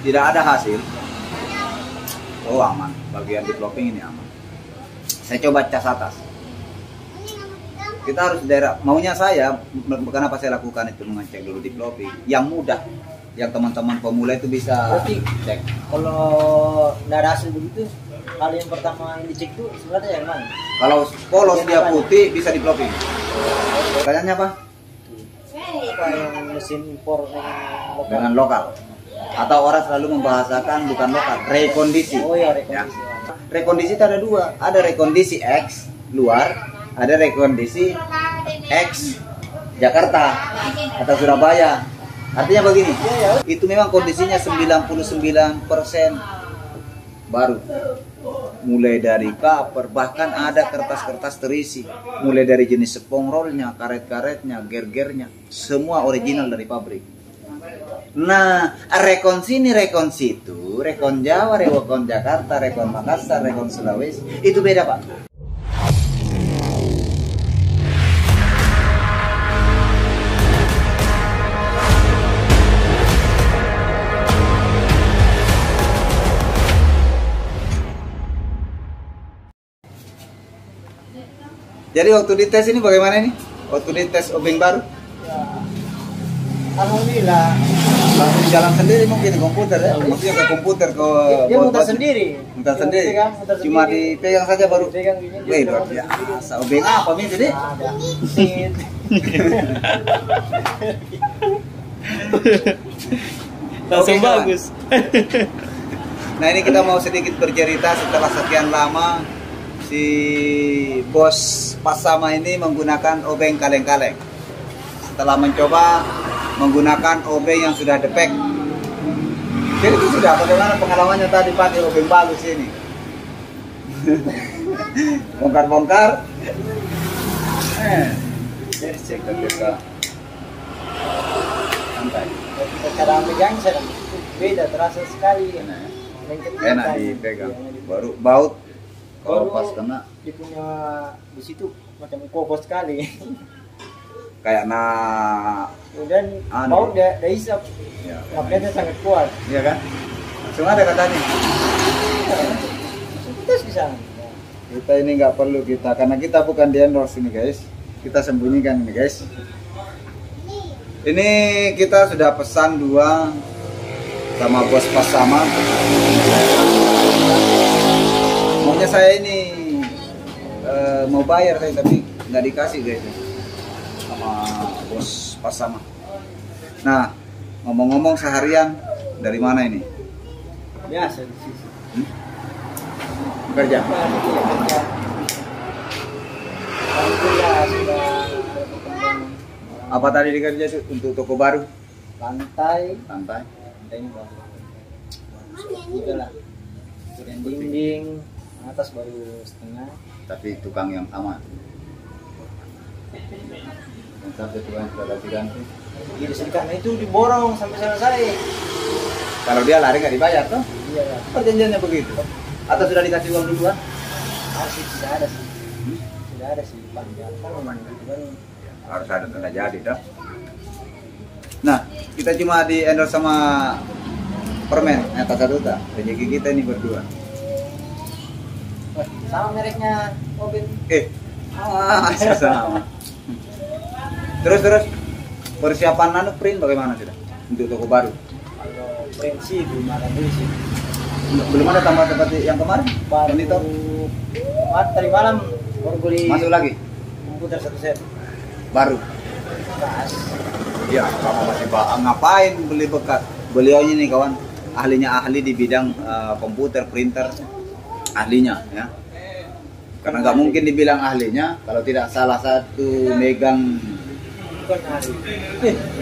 tidak ada hasil, oh aman, bagian developing ini aman. Saya coba cas atas. Kita harus daerah, maunya saya, kenapa saya lakukan itu, mengecek dulu developing yang mudah, yang teman-teman pemula itu bisa cek. Kalau nggak ada hasil begitu, hal yang pertama yang dicek itu sebenarnya yang mana? Kalau polos dia putih bisa developing. Pertanyaannya apa? Apa yang mesin impor Dengan lokal. Atau orang selalu membahasakan bukan lokal, rekondisi. Oh iya, rekondisi. Ya. Rekondisi itu ada dua, ada rekondisi X luar, ada rekondisi X Jakarta atau Surabaya. Artinya begini, itu memang kondisinya 99% baru. Mulai dari cover, bahkan ada kertas-kertas terisi. Mulai dari jenis spong rollnya, karet-karetnya, ger-gernya, semua original dari pabrik. Nah, rekon sini, rekon situ, rekon Jawa, rekon Jakarta, rekon Makassar, rekon Sulawesi, itu beda Pak. Jadi waktu dites ini bagaimana nih? Waktu dites obeng baru? Ya, alhamdulillah. Langsung jalan sendiri mungkin di komputer ya? Maksudnya ke komputer ke Dia muter sendiri. Muter sendiri. Muter Cuma sendiri. dipegang saja baru. Pegang gini. Wih, luar biasa. Obeng apa nih jadi? Ada. Sit. Langsung Oke, kawan. bagus. Nah ini kita mau sedikit bercerita setelah sekian lama si bos Pasama ini menggunakan obeng kaleng-kaleng. Setelah mencoba menggunakan obeng yang sudah defect. Jadi itu sudah bagaimana pengalamannya tadi pakai obeng bagus ini? Bongkar-bongkar. Cek ke santai. Kita cara megang sedang beda, terasa sekali. Enak dipegang. Baru baut kalau pas kena dia punya di situ macam kokos sekali. kayak Kemudian baut dia isap. ya, Magnetnya sangat kuat. iya kan? Langsung ada katanya. Terus di sana. Kita ini nggak perlu kita karena kita bukan di endorse ini guys. Kita sembunyikan ini guys. Ini kita sudah pesan 2 sama bos Pasama. Maunya saya ini mau bayar saya tapi nggak dikasih guys sama bos Pasama. Nah ngomong-ngomong seharian dari mana ini? Biasa di sini. Kerja. Kerja. Alhamdulillah sudah berkembang. Apa tadi dikerja itu untuk toko baru? Lantai Santai. ini baru. Udah lah. Kemudian dinding, atas baru setengah. Tapi tukang yang sama. Yang satu tukang sudah ganti. Jadi sedikitnya itu diborong sampai selesai. Kalau dia lari nggak dibayar toh? Iya ya. Perjanjiannya begitu. Atau sudah dikasih uang duluan? Masih tidak ada sih. Tidak ada sih panjang. Kan memang gitu kan. Harus ada tanda jadi toh. Nah, kita cuma di endorse sama permen Tata Duta. Rezeki kita ini berdua. Sama mereknya mobil. Sama. Terus persiapan print bagaimana sudah untuk toko baru? Kalau print sih belum ada dulu sih. Belum ada tambah seperti yang kemarin? Baru Monitor tadi malam baru beli masuk lagi komputer 1 set. baru. Bekas. Ya, kamu masih ngapain beli bekas? Beliau ini kawan, ahli di bidang komputer, printer, ahlinya ya. Karena nggak mungkin dibilang ahlinya kalau tidak salah satu megang, Bukan ahli.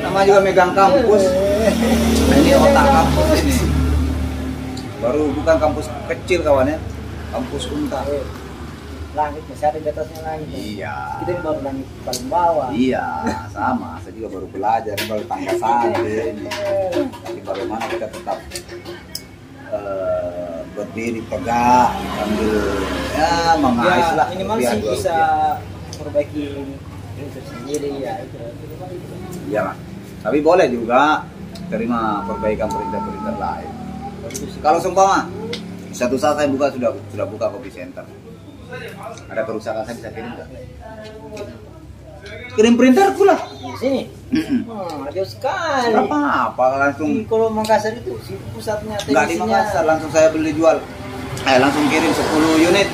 nama juga megang kampus. Nah, ini otak kampus ini. Baru bukan kampus kecil kawan ya, kampus unta. Langit masih ada di atasnya langit. Iya. Kita ini baru langit paling bawah. Iya, sama. Saya juga baru belajar, baru tangga satu ini. Tapi bagaimana kita tetap berdiri tegak sambil ya mengais lah. Minimal Biar sih dua bisa rupiah. perbaiki printer sendiri ya itu. Iya, Mas. Tapi boleh juga terima perbaikan printer lain. Kalau seumpama satu saat saya buka sudah buka kopi center, ada kerusakan saya bisa kirim nggak? Kirim printer pula. Di sini. Jauh sekali. Apa langsung. Kalau Makassar itu pusatnya. Nggak di Makassar, langsung saya beli jual. Langsung kirim 10 unit.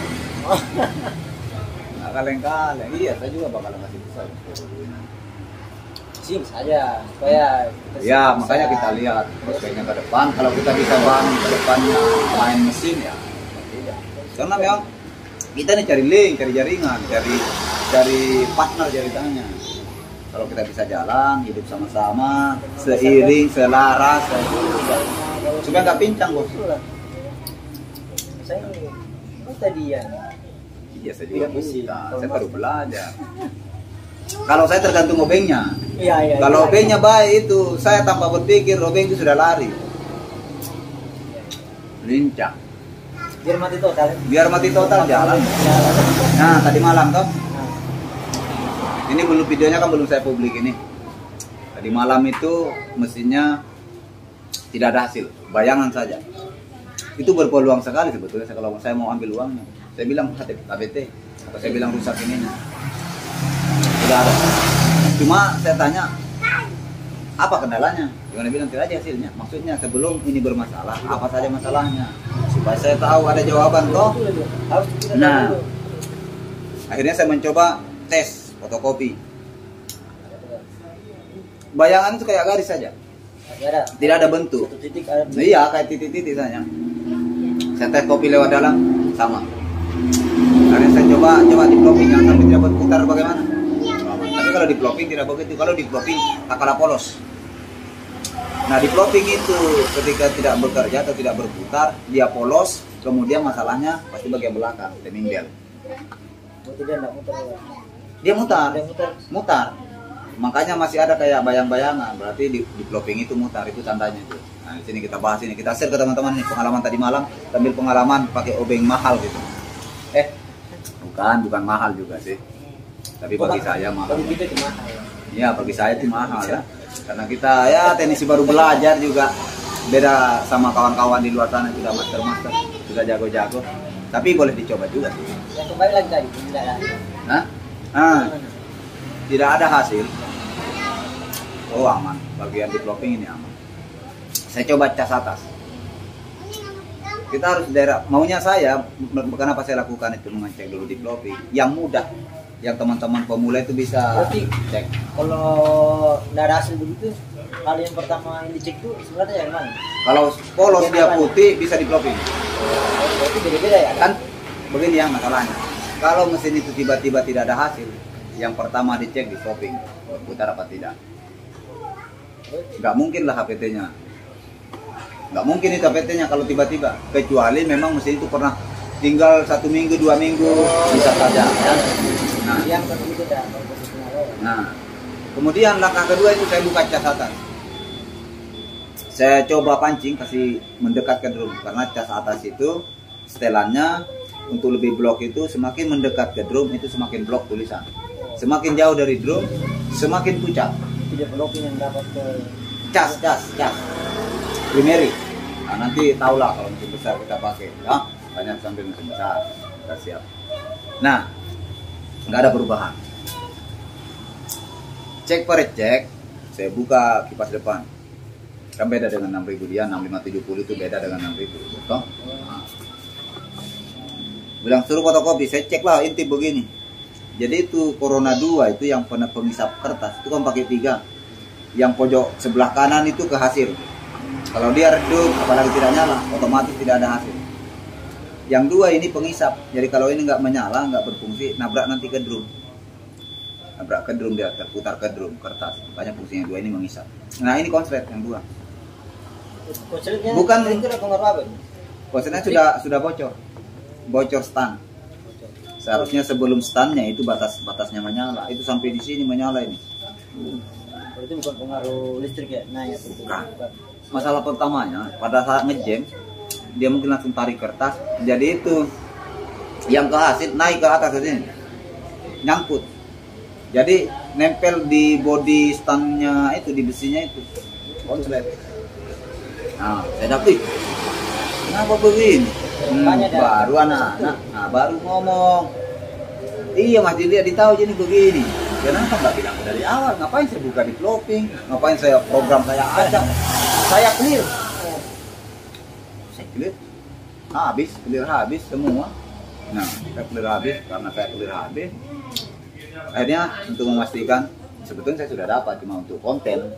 Nggak kaleng-kaleng. Iya, saya juga bakalan ngasih besar. Sini saja supaya ya makanya kita lihat prospeknya ke depan. Kalau kita bisa bangun ke depannya main mesin ya tidak. Karena memang kita nih cari link, cari jaringan, cari partner jaringannya. Kalau kita bisa jalan, hidup sama-sama, seiring, selaras, supaya nggak pincang bos. Saya tadi ya. Iya saya juga bisa. Saya baru belajar. Kalau saya tergantung obengnya. Iya. Kalau obengnya baik itu, saya tanpa berpikir obeng itu sudah lari. Lincah. Biar mati total. Biar mati total jalan. Nah tadi malam toh. Ini belum videonya kan belum saya publik ini. Tadi malam itu mesinnya tidak ada hasil, bayangan saja. Itu berpeluang sekali sebetulnya kalau saya mau ambil uangnya. Saya bilang KBT atau saya bilang rusak ininya. Tidak ada. Cuma saya tanya apa kendalanya? Gimana bilang tidak ada hasilnya. Maksudnya sebelum ini bermasalah, apa saja masalahnya? Supaya saya tahu ada jawaban toh. Nah, akhirnya saya mencoba tes fotokopi. Bayangan itu kayak garis saja. Tidak ada bentuk. Iya, kayak titik-titik saja. Saya tes kopi lewat dalam sama. Akhirnya saya coba di plopping sampai tidak berputar bagaimana? Tapi kalau di plopping tidak begitu. Kalau di plopping tak kalah polos. Nah di plopping itu ketika tidak bekerja atau tidak berputar dia polos. Kemudian masalahnya pasti bagian belakang, timing belt. Dia mutar. Makanya masih ada kayak bayang-bayangan. Berarti di plopping itu mutar, itu tandanya itu. Nah di sini kita bahas ini, kita share ke teman-teman nih pengalaman tadi malam, sambil pengalaman pakai obeng mahal gitu. Bukan mahal juga sih. Tapi bagi saya mahal. Iya, bagi saya itu mahal ya. Karena kita ya teknisi baru belajar juga. Beda sama kawan-kawan di luar sana sudah master, sudah jago-jago. Tapi boleh dicoba juga sih. Yang kembali lagi tadi, tidak ada. Tidak ada hasil. Oh aman, bagian di plopping ini aman. Saya coba cas atas. Kita harus daerah maunya saya. Kenapa saya lakukan itu mengecek dulu di plopping yang mudah, yang teman-teman pemula itu bisa cek. Kalau tidak ada hasil begitu, hal yang pertama yang dicek itu sebenarnya yang mana? Kalau polos dia putih bisa di plopping. Itu beda-beda ya kan? Begini ya masalahnya. Kalau mesin itu tiba-tiba tidak ada hasil, yang pertama dicek di plopping, berputar apa tidak. Nggak mungkin lah HPT-nya. Nggak mungkin itu HPT-nya kalau tiba-tiba. Kecuali memang mesin itu pernah tinggal 1 minggu, 2 minggu, bisa saja. Ya. Nah, kemudian langkah kedua itu saya buka cas atas. Saya coba pancing, kasih mendekat ke drum. Karena cas atas itu setelannya untuk lebih blok itu semakin mendekat ke drum itu semakin blok tulisan. Semakin jauh dari drum, semakin pucat. Tidak blocking yang dapat ke cas primary. Nah, nanti tahulah kalau mesin besar kita pakai ya, banyak sambil mesin besar kita siap. Nah, nggak ada perubahan. Cek per cek, saya buka kipas depan. Kan beda dengan 6000 dia, 6570 itu beda dengan 6000, betul? Nah. Bilang suruh fotokopi, saya cek lah inti begini. Jadi itu Corona 2 itu yang pengisap kertas itu kan pakai 3. Yang pojok sebelah kanan itu ke hasil. Kalau dia redup apalagi tidak nyala, otomatis tidak ada hasil. Yang 2 ini pengisap. Jadi kalau ini nggak menyala, nggak berfungsi, nabrak nanti ke drum. Nabrak ke drum dia terputar ke drum kertas. Makanya fungsinya 2 ini mengisap. Nah ini konslet yang 2. Bukan itu ada pengaruh apa? Konsletnya sudah bocor stand. Seharusnya sebelum standnya itu batasnya menyala. Itu sampai di sini menyala ini. Itu bukan pengaruh listrik ya? Nah ya bukan. Masalah pertamanya pada saat ngejam dia mungkin langsung tarik kertas. Jadi itu yang ke hasil naik ke atas sini, nyangkut. Jadi nempel di body standnya itu, di besinya itu konslet. Nah, saya dapet Kenapa begini? Makanya dah. Baru anak-anak, nah baru ngomong. Iya Mas dilihat ditahu jadi begini. Kenapa nggak bilang dari awal? Ngapain saya buka di flopping? Ngapain saya program saya acak? Saya clear. Saya clear. Clear habis semua. Nah, saya clear habis karena saya clear habis. Akhirnya untuk memastikan sebetulnya saya sudah dapat, cuma untuk konten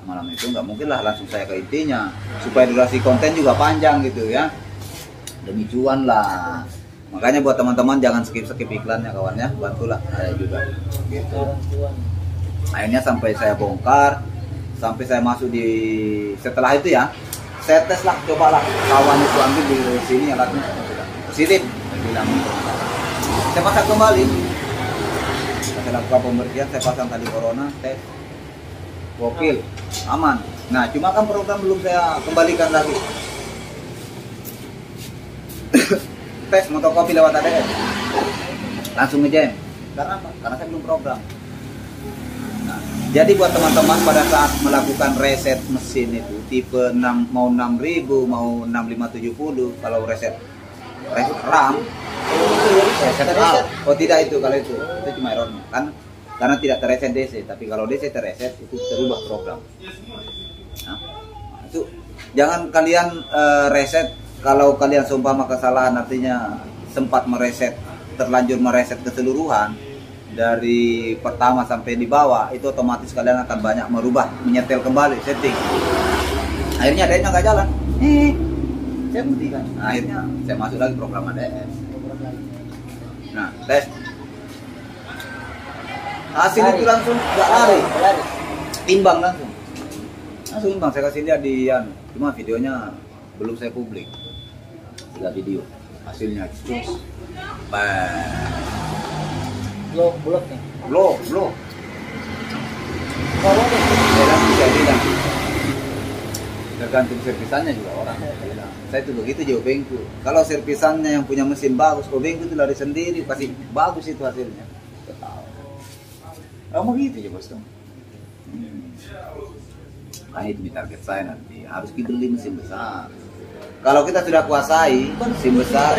malam itu nggak mungkin lah langsung saya ke intinya supaya durasi konten juga panjang gitu ya, demi cuan lah. Makanya buat teman-teman jangan skip iklannya kawannya, bantulah saya juga gitu. Akhirnya sampai saya bongkar, sampai saya masuk di setelah itu ya saya tes lah, cobalah kawan itu ambil di sini alatnya positif, saya bilang saya pasang kembali, saya lakukan pembersihan, saya pasang tadi corona, tes gokil, aman. Nah cuma kan program belum saya kembalikan lagi. Tes motokopi lewat ADS langsung ngejam. Karena apa? Karena saya belum program. Nah, jadi buat teman-teman pada saat melakukan reset mesin itu tipe 6 mau 6000 mau 6570, kalau reset RAM reset RAM. Oh tidak, itu kalau itu cuma error kan karena tidak terreset DC, tapi kalau DC terreset itu terubah program. Nah, itu jangan kalian reset kalau kalian seumpama kesalahan, artinya sempat mereset, terlanjur mereset keseluruhan dari pertama sampai di bawah, itu otomatis kalian akan banyak merubah, menyetel kembali setting. Akhirnya ADS-nya nggak jalan. Saya buktikan. Nah, akhirnya saya masuk lagi program ADS. Nah, tes. Hasil itu langsung nggak lari, imbang langsung imbang. Saya kasih lihat di cuma videonya belum saya publik, 3 video hasilnya terus blok nih, blok saya bilang tergantung servisannya juga orang bilang. Saya itu begitu jauh bengku, kalau servisannya yang punya mesin bagus, kok bengku itu lari sendiri pasti bagus itu hasilnya. Kamu gitu ya bos. Nah itu target saya nanti, harus kita beli mesin besar. Kalau kita sudah kuasai mesin besar,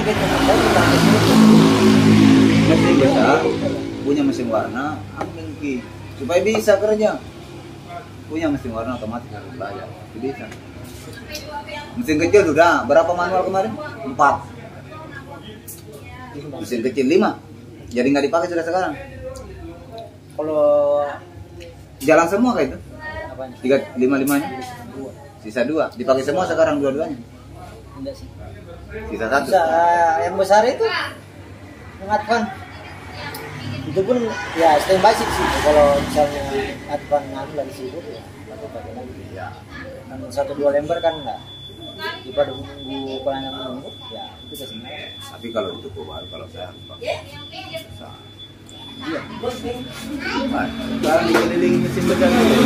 punya mesin warna, ambil ki supaya bisa kerja. Punya mesin warna otomatis harus belajar, bisa. Mesin kecil sudah berapa manual kemarin? 4. Mesin kecil 5, jadi nggak dipakai sudah sekarang. Kalau jalan semua kayak itu, 5-5-nya, sisa 2 dipakai semua sekarang dua-duanya. Enggak sih. Sisa 1. Yang besar itu mengatkan. Itu pun ya standby sih. Kalau misalnya atpan lagi sibuk ya aku pakai lagi. Ya. Kan 1-2 lembar kan enggak. Daripada menunggu pelanggan menunggu, ya itu kesini. Tapi kalau di toko baru, kalau saya harus pakai. Iya. Sekarang dikelilingi mesin besar dulu.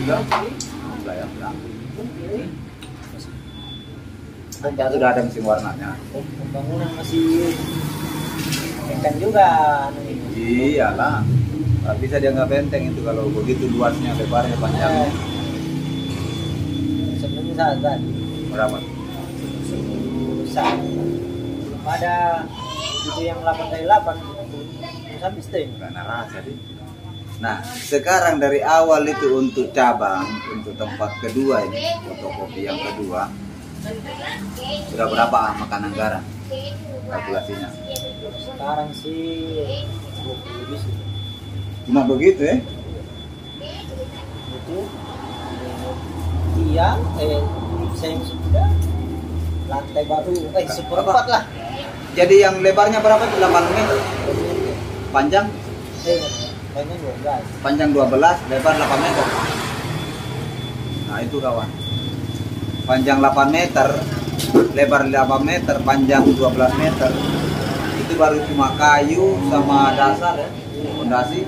Enggak ya, enggak. Kita sudah ada mesin warnanya. Pembangunan masih benteng juga. Iyalah. Nggak bisa dia nggak benteng itu kalau begitu luasnya, lebarnya, panjangnya. Sebelumnya saat tadi. Berapa? Saat ada itu yang 8x8 sampai setengah. Karena rasa sih. Nah, sekarang dari awal itu untuk cabang, untuk tempat kedua ini, fotokopi yang kedua, sudah berapa makan anggaran kalkulasinya? Sekarang sih 20 lebih sih. Cuma begitu ya? Itu iya, saya sudah lantai baru, seperempat lah. Jadi yang lebarnya berapa itu? 8 meter. Panjang? Panjang 12, lebar 8 meter. Nah itu kawan. Panjang 8 meter, lebar 8 meter, panjang 12 meter. Itu baru cuma kayu sama dasar ya, fondasi.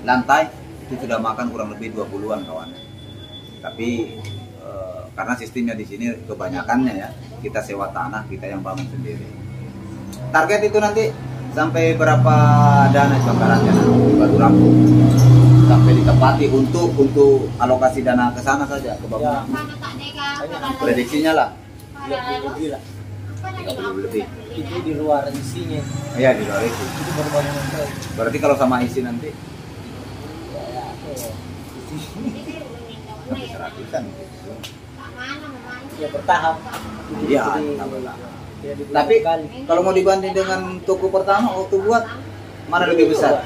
Lantai itu sudah makan kurang lebih 20-an kawan. Tapi karena sistemnya di sini kebanyakannya ya kita sewa tanah, kita yang bangun sendiri. Target itu nanti sampai berapa dana bakarannya baru rampung. Sampai ditempati untuk alokasi dana ke sana saja ke bangunan. Prediksinya lah 30 lebih lah. 30 lebih. Itu di luar isinya. Iya, di luar itu. Itu baru bangunan saya. Berarti kalau sama isi nanti Ya, sampai 100-an. ya bertahap. Iya, Jadi, tambah. ya, dibeli Tapi sekali. kalau mau dibanding dengan toko pertama waktu buat mana lebih besar?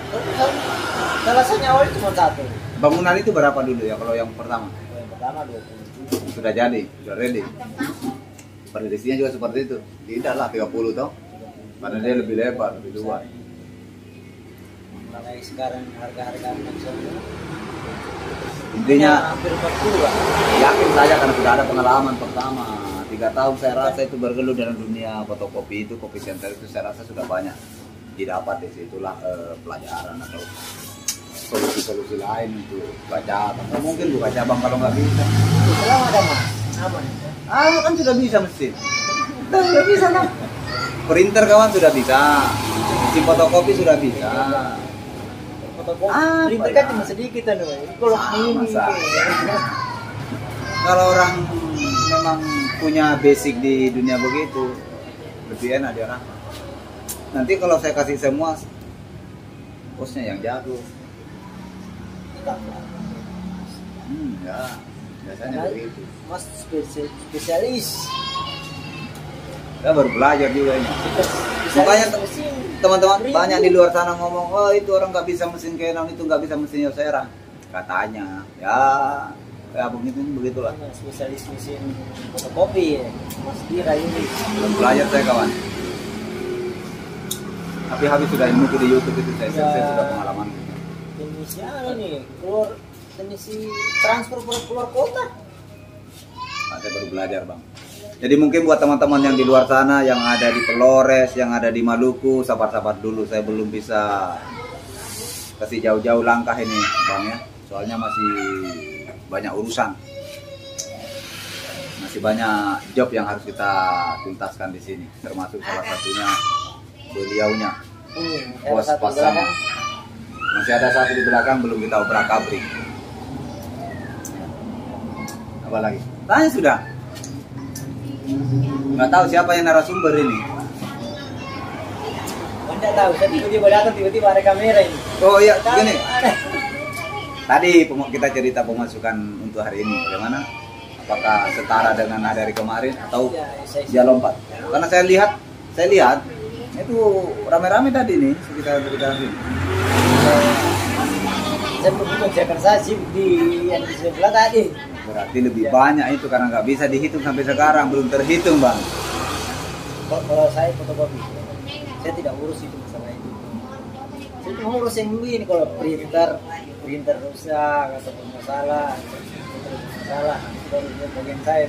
Alasannya awal cuma satu. Bangunan itu berapa dulu ya kalau yang pertama? Yang pertama 27. Sudah jadi, sudah ready. Prediksinya juga seperti itu. Tidak lah 30 toh. Karena dia lebih lebar, lebih luas. Makanya sekarang harga-harga nasional Intinya hampir 40 lah. yakin saja karena sudah ada pengalaman pertama 3 tahun saya rasa itu bergelut dalam dunia fotokopi itu, kopi center itu saya rasa sudah banyak didapat di situlah pelajaran atau solusi-solusi lain untuk baca atau mungkin buka cabang kalau nggak bisa. Selama ada mas, aman. Kan sudah bisa mesin. Sudah bisa lah. Printer kawan sudah bisa. Mesin fotokopi sudah bisa. Printer kan cuma sedikit kan, kalau ini. Masa. Kalau orang memang punya basic di dunia begitu, lebih enak dia orang. Nanti kalau saya kasih semua, bosnya yang jago. Ya, biasanya begitu. Mas spesialis. Saya baru belajar juga ini. Makanya teman-teman banyak di luar sana ngomong, oh itu orang nggak bisa mesin Canon, itu nggak bisa mesin Yosera. Katanya, ya begitulah. Spesialis mesin fotokopi ya, Mas Dira ini. Belum belajar saya kawan. Tapi habis sudah nunggu di YouTube itu saya sudah pengalaman. Teknisi apa nih? Teknisi transfer keluar kota. Saya baru belajar bang. Jadi mungkin buat teman-teman yang di luar sana, yang ada di Flores, yang ada di Maluku, sabar-sabar dulu. Saya belum bisa kasih jauh-jauh langkah ini bang ya. Soalnya masih banyak urusan. Masih banyak job yang harus kita tuntaskan di sini. Termasuk salah satunya beliaunya. Bos pasang. Masih ada satu di belakang belum kita obrak-abrik. Apa lagi? Tanya sudah. Nggak tahu siapa yang narasumber ini. Anda tahu, saya tiba-tiba datang, tiba-tiba ada kamera ini. Oh iya, gini. Tadi kita cerita pemasukan untuk hari ini, bagaimana? Apakah setara dengan hari kemarin atau dia lompat? Karena saya lihat itu rame-rame tadi nih sekitar sini. Saya berhubung saya sih di yang di sebelah tadi. Berarti lebih banyak itu karena nggak bisa dihitung sampai sekarang, belum terhitung bang. Kalau saya fotokopi, saya tidak urus itu masalah itu. Saya cuma urus yang ini kalau printer rusak atau masalah, itu baru bagian saya.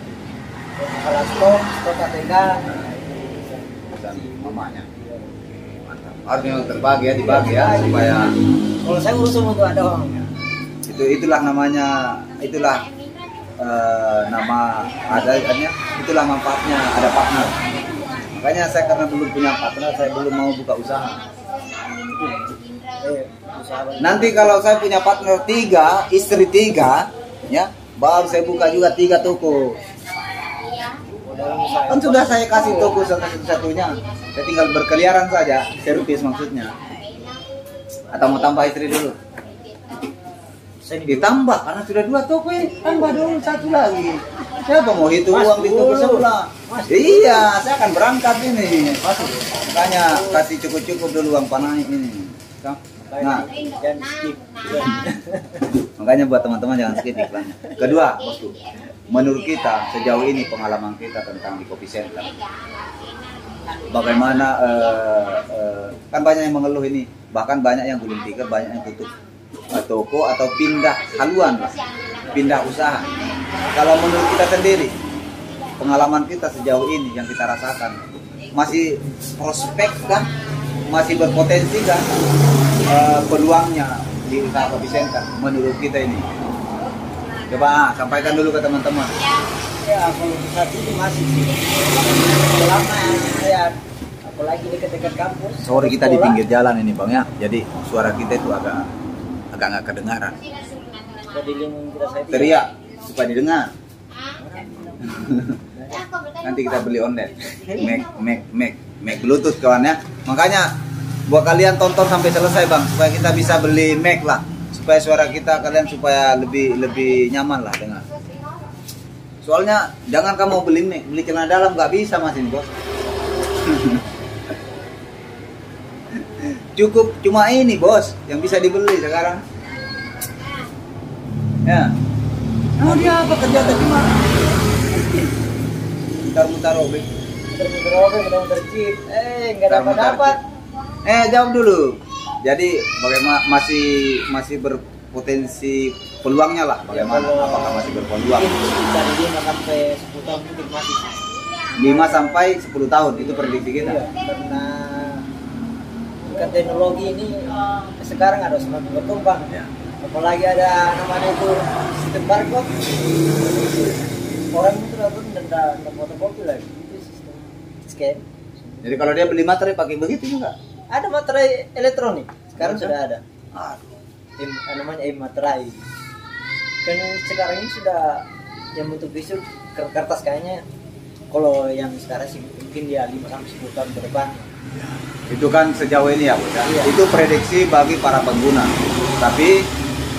Kalau masalah stok ATK, Dan mamanya. Mantap. Harusnya terbagi ya, dibagi ya supaya. kalau saya urus untuk ada orang. Itulah namanya, nama adanya, itulah manfaatnya ada partner. Makanya saya karena belum punya partner, saya belum mau buka usaha. Nanti kalau saya punya partner 3, istri 3, ya, baru saya buka juga 3 toko. Kan sudah saya kasih toko satu-satunya, saya tinggal berkeliaran saja, servis maksudnya. Atau mau tambah istri dulu? Ditambah karena sudah 2 toko ini, tambah dong 1 lagi. Siapa mau hitung uang di toko sebelah? Iya, saya akan berangkat ini. Makanya kasih cukup-cukup dulu uang panai ini. Nah, jangan skip. makanya buat teman-teman jangan skip iklannya. Kedua, bosku, menurut kita sejauh ini pengalaman kita tentang di kopi center, bagaimana kan banyak yang mengeluh ini, bahkan banyak yang gulung tikar, banyak yang tutup toko atau pindah haluan, pindah usaha. Kalau menurut kita sendiri, pengalaman kita sejauh ini yang kita rasakan, masih prospek kan, masih berpotensi kan peluangnya di usaha kopi center menurut kita ini. Coba sampaikan dulu ke teman-teman. Ya kalau saat ini masih sih. Selama ya apalagi dekat-dekat kampus. Sorry, kita di sekolah. pinggir jalan ini Bang ya. Jadi suara kita itu agak nggak kedengaran. Jadi lingkungan kita saya Teriak supaya didengar. Nanti kita beli online. Mac Bluetooth kawan ya. Makanya buat kalian tonton sampai selesai Bang, supaya kita bisa beli Mac lah. Supaya suara kita kalian supaya lebih nyaman lah dengar. Soalnya jangan kamu beli Mac, beli celana dalam nggak bisa Mas ini bos. Cukup cuma ini bos yang bisa dibeli sekarang. Ya. Oh dia apa kerja tadi mah? Mutar-mutar obeng. muter-muter chip, nggak dapat. Jawab dulu. Jadi bagaimana masih berpotensi peluangnya lah, bagaimana? Ya, Apakah masih berpeluang? Dari 5 sampai 10 tahun mungkin masih. 5 sampai 10 tahun itu prediksi kita. Iya, karena dengan teknologi ini sekarang ada semakin berkembang. Ya. Apalagi ada namanya itu sistem barcode. Orang itu tidak fotokopi lagi. Itu sistem scan. Jadi kalau dia beli materai pakai begitu juga? Ada materai elektronik. Sekarang sudah ada. Aduh. Namanya materai. Kan sekarang ini sudah yang bentuk visual kertas kayaknya. Kalau yang sekarang sih mungkin dia 5 sampai 10 tahun ke depan. Itu kan sejauh ini ya, Bos. Iya. Itu prediksi bagi para pengguna. Tapi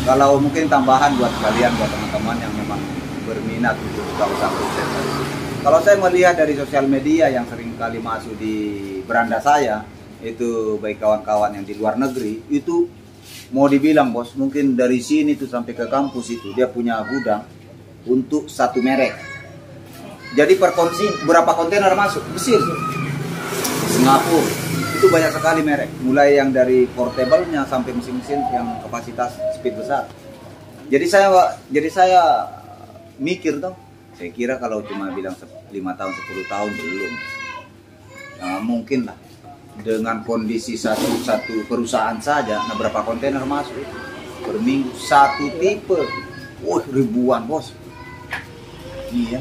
kalau mungkin tambahan buat kalian, buat teman-teman yang memang berminat untuk buka usaha center. Kalau saya melihat dari sosial media yang sering kali masuk di beranda saya, itu baik kawan-kawan yang di luar negeri, itu mau dibilang bos, mungkin dari sini tuh sampai ke kampus itu dia punya gudang untuk satu merek. Jadi berapa kontainer masuk? Mesir, Singapura, itu banyak sekali merek. Mulai yang dari portable-nya sampai mesin-mesin yang kapasitas speed besar. Jadi saya mikir tuh, saya kira kalau cuma bilang 5 tahun 10 tahun belum. Nah, mungkin lah dengan kondisi satu perusahaan saja, nah berapa kontainer masuk per minggu satu tipe, ribuan bos. Iya,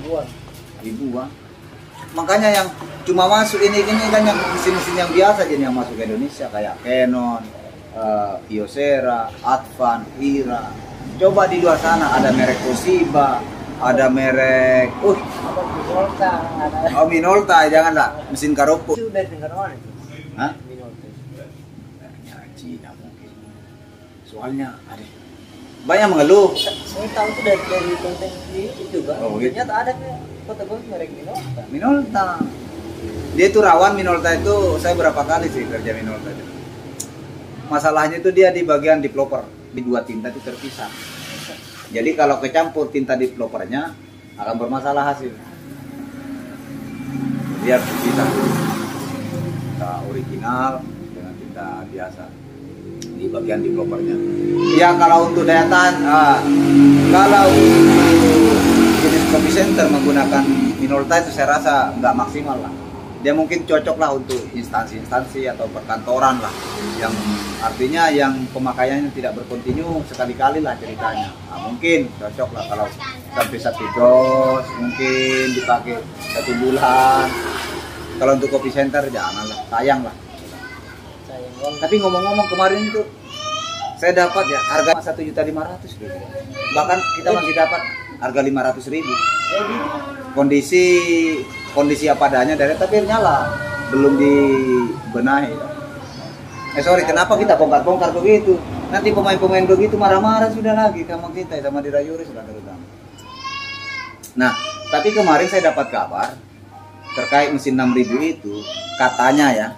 ribuan. Makanya yang cuma masuk ini kan yang mesin-mesin yang biasa aja yang masuk ke Indonesia kayak Canon, Kyocera, Advan, Ira. Coba di luar sana ada merek Toshiba, ada merek Minolta, janganlah mesin Karopo. Itu dari negara mana itu? Hah? Minolta. Ya, Cina mungkin. Soalnya ada banyak mengeluh. Saya tahu itu dari konten di YouTube juga. Oh, gitu. Ternyata ada foto-foto merek Minolta. Minolta. Dia itu rawan Minolta itu, saya berapa kali sih kerja Minolta itu. Masalahnya itu dia di bagian developer, di dua tinta itu terpisah. Jadi kalau kecampur tinta developernya akan bermasalah hasil. Dia terpisah. Tinta original dengan tinta biasa di bagian developernya. Ya kalau untuk daya tahan, kalau jenis kopi center menggunakan Minolta itu saya rasa nggak maksimal lah. Dia mungkin cocok lah untuk instansi-instansi atau perkantoran lah, yang artinya yang pemakaiannya tidak berkontinu, sekali-kali lah ceritanya. Nah, mungkin cocok lah kalau sampai 1 dos, mungkin dipakai 1 bulan. Kalau untuk kopi center janganlah, sayang lah. Tapi ngomong-ngomong kemarin itu saya dapat ya harga 1.500.000 gitu. Bahkan kita masih dapat harga 500.000. Kondisi apa adanya dari tapi nyala, belum dibenahi. Sorry, kenapa kita bongkar-bongkar begitu? Nanti pemain-pemain begitu marah-marah sudah lagi sama kita, sama Dirayuri sudah terutama. Nah, tapi kemarin saya dapat kabar terkait mesin 6.000 itu, katanya ya,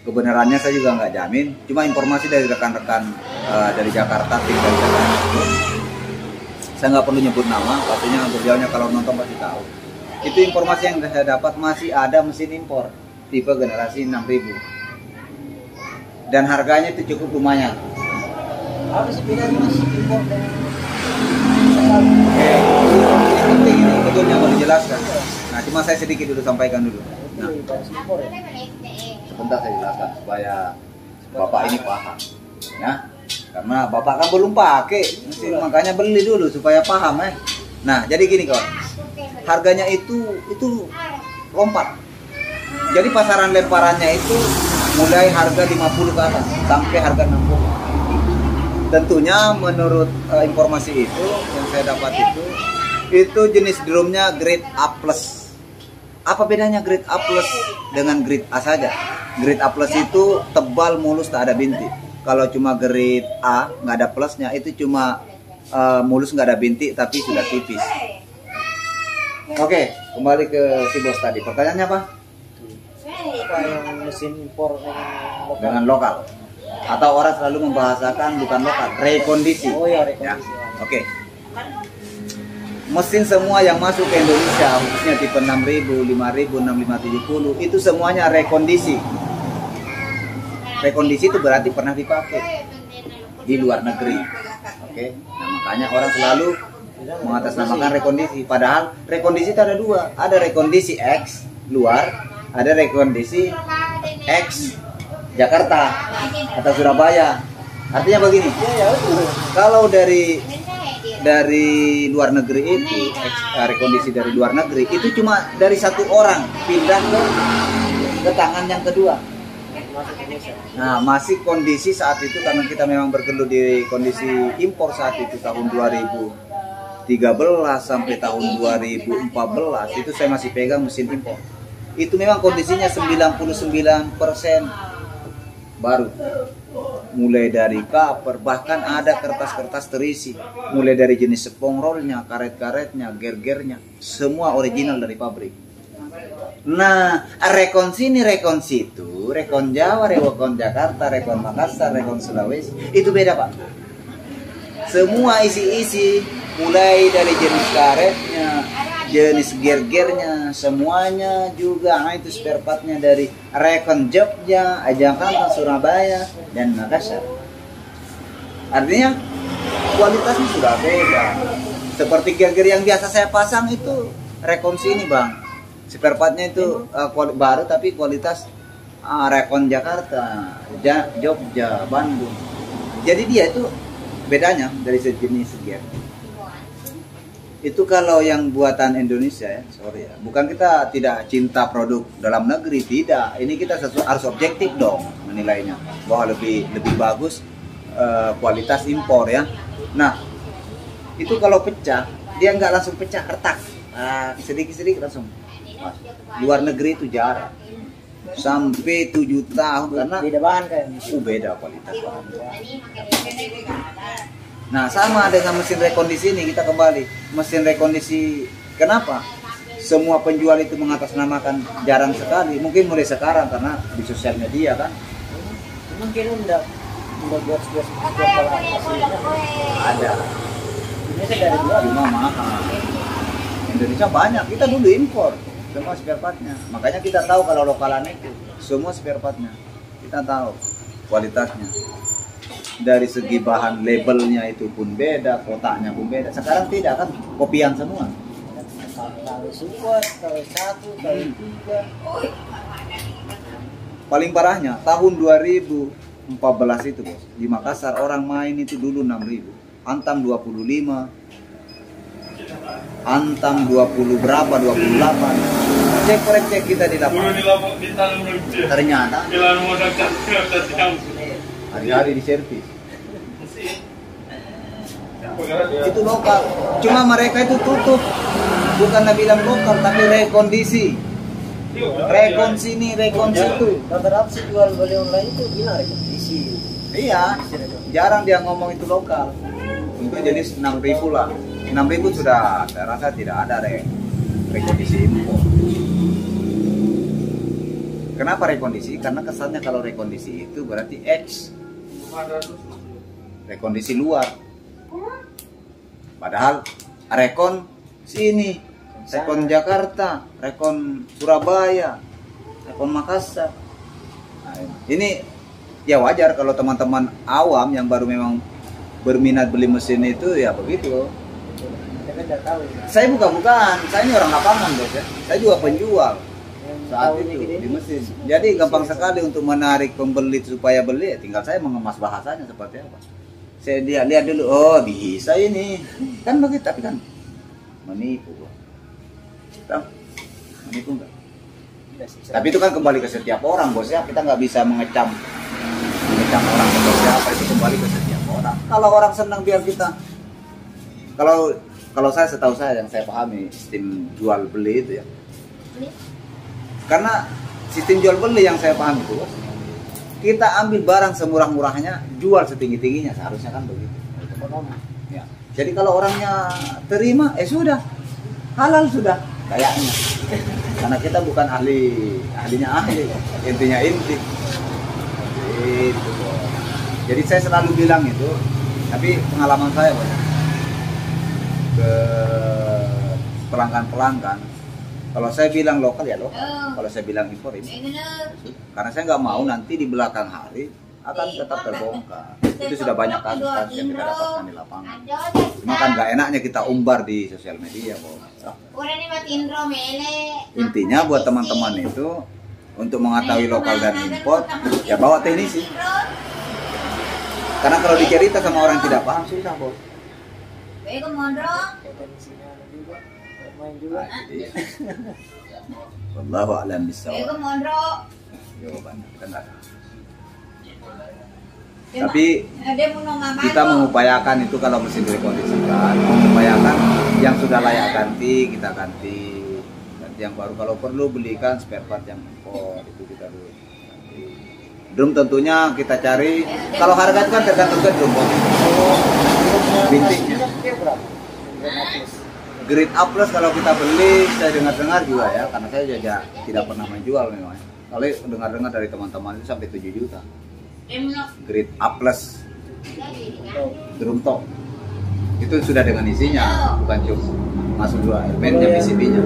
kebenarannya saya juga nggak jamin, cuma informasi dari rekan-rekan dari Jakarta, tim dari Jakarta itu, saya nggak perlu nyebut nama, pastinya beliaunya kalau nonton pasti tahu. Itu informasi yang saya dapat, masih ada mesin impor tipe generasi 6.000 dan harganya itu cukup lumayan. Apa sih bedanya mas impor dan Ini penting, ini betulnya mau dijelaskan. Nah, cuma saya sedikit dulu sampaikan dulu. Nah, sebentar saya jelaskan supaya bapak ini paham, ya. Karena bapak kan belum pakai, makanya beli dulu supaya paham, Nah, jadi gini kawan, harganya itu lompat Jadi pasaran lemparannya itu mulai harga 50 ke atas sampai harga 60. Tentunya menurut informasi itu yang saya dapat itu jenis drumnya grade A+. Apa bedanya grade A+ dengan grade A saja? Grade A+ itu tebal, mulus, tak ada bintik. Kalau cuma grade A nggak ada plusnya, itu cuma mulus nggak ada bintik tapi sudah tipis. Oke, kembali ke si bos tadi. Pertanyaannya apa? Apa yang mesin impor Dengan lokal. Atau orang selalu membahasakan bukan lokal, rekondisi. Oh ya, Ya. rekondisi. Oke. Mesin semua yang masuk ke Indonesia, khususnya tipe 6000, 5000, 6570, itu semuanya rekondisi. Rekondisi itu berarti pernah dipakai di luar negeri. Oke. Nah, makanya orang selalu mengatasnamakan rekondisi. Padahal rekondisi itu ada dua. Ada rekondisi X luar, ada rekondisi X Jakarta atau Surabaya. Artinya begini. Kalau dari luar negeri itu, rekondisi dari luar negeri itu cuma dari satu orang pindah ke tangan yang kedua. Nah, masih kondisi saat itu karena kita memang bergelut di kondisi impor saat itu tahun 2013 sampai tahun 2014 itu saya masih pegang mesin impor. Itu memang kondisinya 99% baru. Mulai dari cover, bahkan ada kertas-kertas terisi. Mulai dari jenis spong rollnya, karet-karetnya, ger-gernya, semua original dari pabrik. Nah, rekon sini, rekon situ, rekon Jawa, rekon Jakarta, rekon Makassar, rekon Sulawesi, itu beda Pak. Semua isi-isi, mulai dari jenis karetnya, jenis ger-gernya, semuanya juga. Nah, itu spare partnya dari rekon Jogja, Jakarta, Surabaya, dan Makassar. Artinya kualitasnya sudah beda. Seperti ger-ger yang biasa saya pasang itu rekon sini Bang. Spare partnya itu baru tapi kualitas rekon Jakarta, Jogja, Bandung. Jadi dia itu bedanya dari sejenis gear. Itu kalau yang buatan Indonesia ya, sorry ya. Bukan kita tidak cinta produk dalam negeri, tidak. Ini kita harus objektif dong menilainya. Bahwa lebih bagus kualitas impor ya. Nah, itu kalau pecah, dia nggak langsung pecah, retak. Sedikit-sedikit langsung. Luar negeri itu jarang. Sampai 7 tahun karena beda bahan kan? Beda kualitas bahan. Nah, sama dengan mesin rekondisi ini, kita kembali. Mesin rekondisi, kenapa? Semua penjual itu mengatasnamakan jarang sekali. Mungkin mulai sekarang karena di sosial media kan. Mungkin enggak buat ada. Ini dari luar. Cuma mahal. Indonesia banyak, kita dulu impor semua spare partnya. Makanya kita tahu kalau lokalan itu semua spare partnya. Kita tahu kualitasnya. Dari segi bahan labelnya itu pun beda, kotaknya pun beda. Sekarang tidak kan, kopian semua. Kalau support, kalau 1, kalau 3. Paling parahnya tahun 2014 itu bos, di Makassar orang main itu dulu 6.000, Antam 25, Antam 20 berapa, 28. Cek kita di lapangan. Ternyata hari-hari di servis. Itu lokal. Cuma mereka itu tutup. Bukan bilang lokal tapi rekondisi. Rekon sini, rekon situ. Rata-rata sih jual beli online itu bilang rekondisi. Iya, jarang dia ngomong itu lokal. Untuk jenis 6.000 lah. 6.000 sudah saya rasa tidak ada rekondisi impor. Kenapa rekondisi? Karena kesannya kalau rekondisi itu berarti X. Rekondisi luar. Padahal rekon sini, rekon Jakarta, rekon Surabaya, rekon Makassar. Nah, ini ya wajar kalau teman-teman awam yang baru memang berminat beli mesin itu ya begitu. Saya bukan, saya ini orang lapangan bos ya. Saya juga penjual saat itu di mesin. Jadi gampang sekali untuk menarik pembeli supaya beli. Tinggal saya mengemas bahasanya seperti apa. Saya lihat dulu, oh bisa ini kan begitu, tapi kan menipu, kan menipu enggak? Tapi itu kan kembali ke setiap orang bos ya, kita nggak bisa mengecam orang atau siapa, itu kembali ke setiap orang. Kalau orang senang biar kita, kalau saya setahu saya yang saya pahami sistem jual beli itu ya, karena sistem jual beli yang saya pahami itu bos, kita ambil barang semurah-murahnya, jual setinggi-tingginya, seharusnya kan begitu. Ya. Jadi kalau orangnya terima, sudah halal sudah kayaknya. Karena kita bukan ahlinya ahli, intinya inti. Itu. Jadi saya selalu bilang itu, tapi pengalaman saya bos, ke pelanggan, kalau saya bilang lokal ya lokal, kalau saya bilang impor ini, karena saya nggak mau nanti di belakang hari akan tetap terbongkar. Itu sudah banyak kasus yang kita dapatkan di lapangan. Cuma kan nggak enaknya kita umbar di sosial media bos. Intinya buat teman-teman itu untuk mengetahui lokal dan impor, ya bawa teknisi. Karena kalau dicerita sama orang yang tidak paham susah bos. Wallahu a'lam bishawab. Jawabannya benar. Tapi kita mengupayakan itu kalau mesin direkondisikan, mengupayakan yang sudah layak ganti kita ganti yang baru. Kalau perlu belikan spare part yang impor itu kita dulu. Drum tentunya kita cari, kalau harga itu kan tergantung ke drum bintiknya. Grade A plus kalau kita beli, saya dengar-dengar juga ya, karena saya juga tidak pernah menjual memang. Kalau dengar-dengar dari teman-teman itu sampai 7 juta. Grade A plus drum top itu sudah dengan isinya, bukan cuma masuk dua elemennya PCB-nya.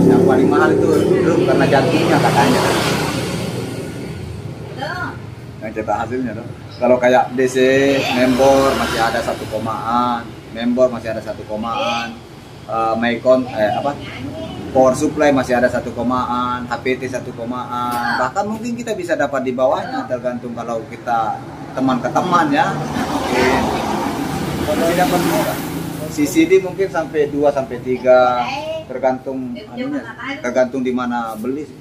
Yang paling mahal itu drum karena jantungnya katanya. Yang cetak hasilnya dong. Kalau kayak DC membor masih ada 1 komaan, membor masih ada 1 komaan, power supply masih ada 1 komaan, HPT 1 komaan, bahkan mungkin kita bisa dapat di bawahnya, tergantung kalau kita teman ke teman ya. Mungkin tidak murah. CCD mungkin sampai 2 sampai 3, tergantung tergantung di mana beli sih.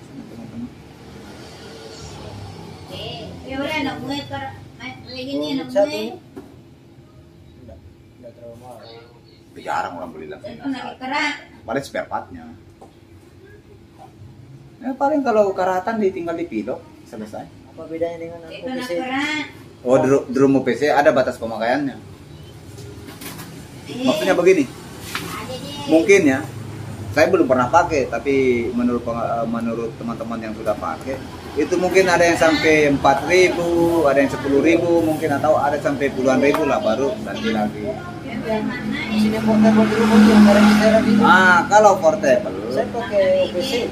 Jarang orang beli langsung. Paling spare partnya. Ya paling kalau karatan ditinggal dipilok selesai. Apa bedanya dengan OPC? Oh, drum OPC ada batas pemakaiannya. Maksudnya begini. Mungkin ya. Saya belum pernah pakai, tapi menurut teman-teman yang sudah pakai, itu mungkin ada yang sampai 4.000, ada yang 10.000 mungkin, atau ada sampai puluhan ribu lah baru ganti lagi. Kalau portable, saya pakai OPC.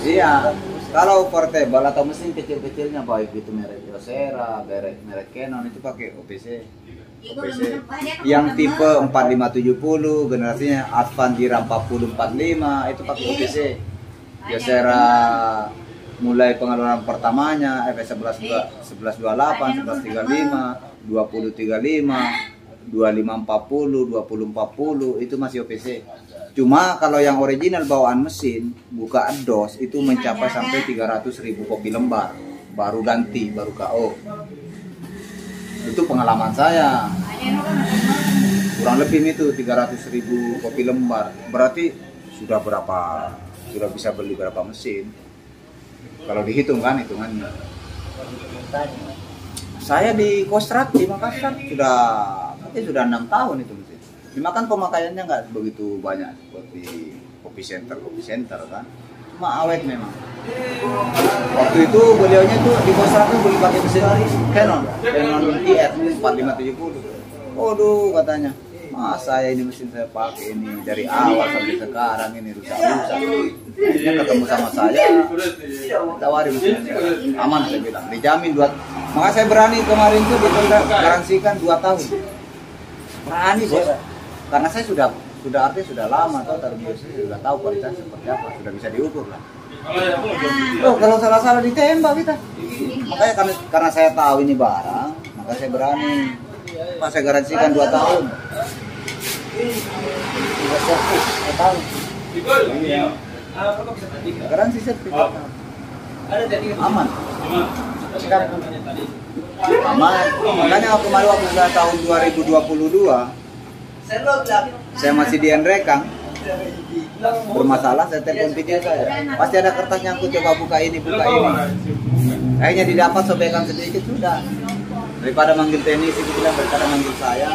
Iya, kalau portable atau mesin kecil-kecilnya baik itu merek Kyocera, merek Canon itu pakai OPC. Yang tipe 4570 generasinya Advangira 4045 itu pakai OPC. Kyocera mulai pengeluaran pertamanya FS1128, 1135, 2035, 2540, 2040 itu masih OPC. Cuma kalau yang original bawaan mesin buka dos itu mencapai sampai 300.000 kopi lembar baru ganti, baru KO. Itu pengalaman saya. Kurang lebih itu 300.000 kopi lembar. Berarti sudah bisa beli berapa mesin? Kalau dihitung kan hitungannya. Saya di Kostrad di Makassar sudah 6 tahun itu mesin. Cuma kan pemakaiannya nggak begitu banyak seperti kopi center kan. Cuma awet memang. Waktu itu beliaunya tuh di Kostrad tuh beli pakai mesin Canon IR 4570. Waduh katanya, masa ya ini mesin saya pakai ini dari awal sampai sekarang ini rusak-rusak. Akhirnya ketemu sama saya, tawarin mesin saya. Aman saya bilang, dijamin 2. Maka saya berani kemarin tuh garansikan 2 tahun. Berani bos, karena saya sudah lama tahu terbiasa, sudah tahu kualitas seperti apa, sudah bisa diukur lah. Oh, kalau salah-salah ditembak kita. Makanya karena saya tahu ini barang, maka saya berani. Pak, saya garansikan 2 tahun. Iya. Garansi sertifikat. Aman. Sekarang Aman. Makanya kemarin waktu tahun 2022 saya masih di Nrekang, bermasalah, saya telepon video saya. Pasti ada kertasnya, aku coba buka ini. Akhirnya didapat sobekan sedikit, sudah. Daripada manggil teknisi, itu bilang daripada manggil saya,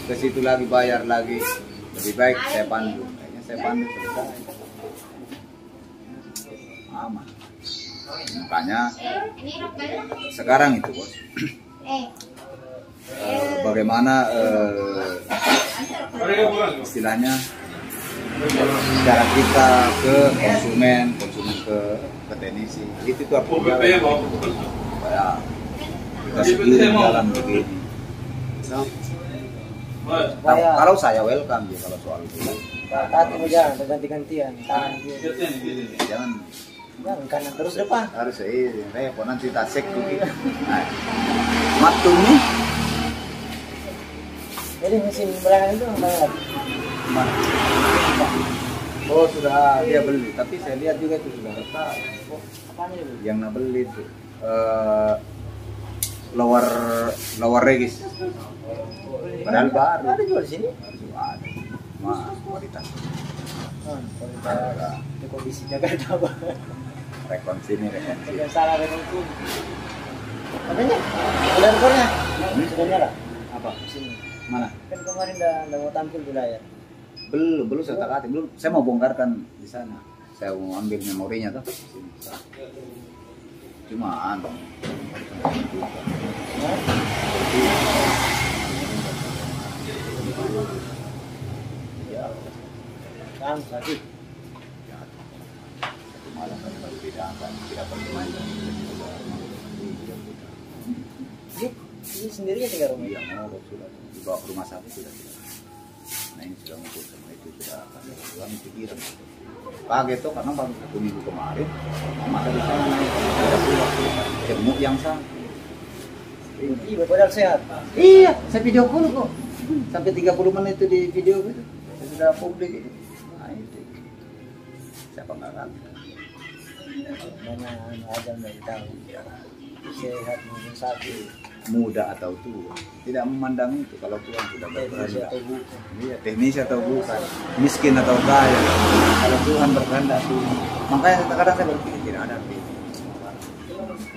ke situ lagi bayar lagi. Lebih baik saya pandu. Akhirnya saya pandu, selesai. Aman. Makanya sekarang itu bos, bagaimana istilahnya cara kita ke konsumen ke teknisi itu tuh aku supaya kita sendiri jalan begini. Kalau saya welcome ya kalau soal itu. Tati mau jalan, ganti-gantian. Jangan Kanan terus depan. harus repot nanti tasek begitu. Matung nih. Jadi mesin belakang itu banget. Mana? Oh sudah dia beli, tapi saya lihat juga itu sudah retak. Apanya itu? Yang nak beli itu lower regis. Padahal baru. Ada juga di sini. Ada. Mas kualitas. Kualitas. Itu kondisinya gak ada apa. Rekon sini. Tidak salah rekon itu. Apanya? Udah rekornya? Sudah nyala? Apa? Sini. Mana? Kan kemarin udah mau tampil di layar. Belum saya tak belum. Saya mau bongkarkan di sana. Saya mau ambil memorinya tuh. Cuma anu. Ya, Kan sakit. malam kan tidak bermain. Ini sendirinya tinggal rumah. Iya, mau sudah dibawa ke rumah sakit sudah tidak. Nah ini sudah ngumpul sama itu sudah akan pulang pikiran. Kaget tuh karena baru 1 minggu kemarin masa di sana tidak pulang gemuk yang sakit. Iya, padahal sehat. Iya, saya video call kok. Sampai 30 menit itu di video gitu. Saya sudah publik itu. Nah itu. Siapa nggak kan? Mana aja nggak tahu. Sehat maupun sakit. Muda atau tua, tidak memandang itu. Kalau Tuhan sudah berkehendak, iya, teknis atau bukan, miskin atau kaya, kalau Tuhan berkehendak Tuhan. Makanya kadang saya berpikir tidak ada arti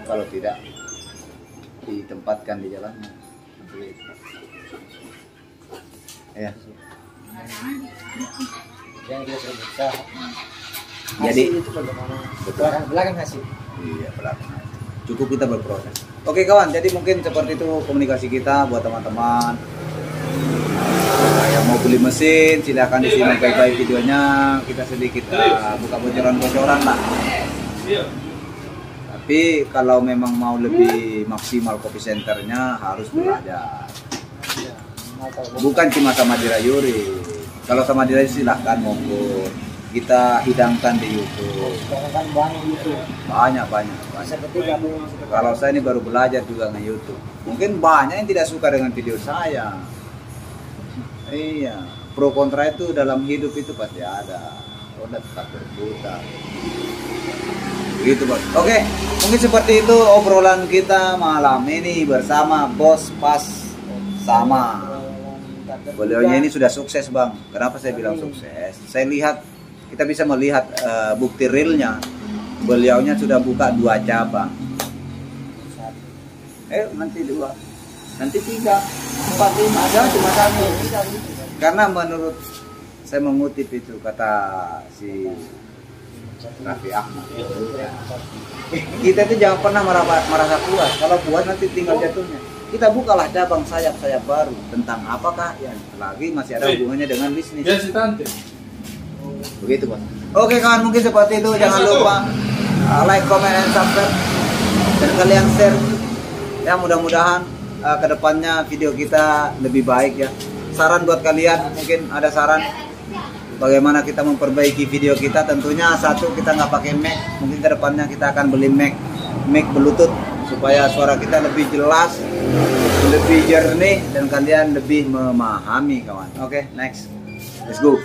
kalau tidak ditempatkan di jalannya. Ya. Yang dia sudah berusaha. Jadi itu bagaimana? Belakang hasil. Iya, belakang. Cukup kita berproses. Oke kawan, jadi mungkin seperti itu komunikasi kita buat teman-teman. Yang mau beli mesin silahkan disimak baik-baik videonya. Kita sedikit buka bocoran-bocoran lah. Tapi kalau memang mau lebih maksimal kopi centernya harus belajar. Bukan cuma sama Dirayuri. Kalau sama Dirayuri silahkan monggo. Kita hidangkan di YouTube. Sekarang kan banyak YouTube. Banyak. Seperti kamu. Kalau saya ini baru belajar juga nge YouTube. Mungkin banyak yang tidak suka dengan video saya. Iya, pro kontra itu dalam hidup itu pasti ada. Udah tetap berputar. Begitu bos. Oke, mungkin seperti itu obrolan kita malam ini bersama Bos Pas sama. Beliaunya ini sudah sukses bang. Kenapa saya bilang sukses? Saya lihat, kita bisa melihat bukti realnya. Beliaunya sudah buka 2 cabang. Nanti 2, nanti 3, 4, 5, ada cuma 1. Karena menurut saya mengutip itu kata si Raffi Ahmad. Kita itu jangan pernah merasa puas. Kalau puas nanti tinggal jatuhnya. Kita bukalah cabang sayap-sayap baru. Tentang apakah yang lagi masih ada hubungannya dengan bisnis. Begitu bos. Oke kawan, mungkin seperti itu. Jangan lupa like, comment, and subscribe. Dan kalian share. Ya mudah-mudahan kedepannya video kita lebih baik ya. Saran buat kalian, mungkin ada saran bagaimana kita memperbaiki video kita. Tentunya satu, kita nggak pakai mic. Mungkin kedepannya kita akan beli mic Bluetooth supaya suara kita lebih jelas, lebih jernih, dan kalian lebih memahami kawan. Oke, next, let's go.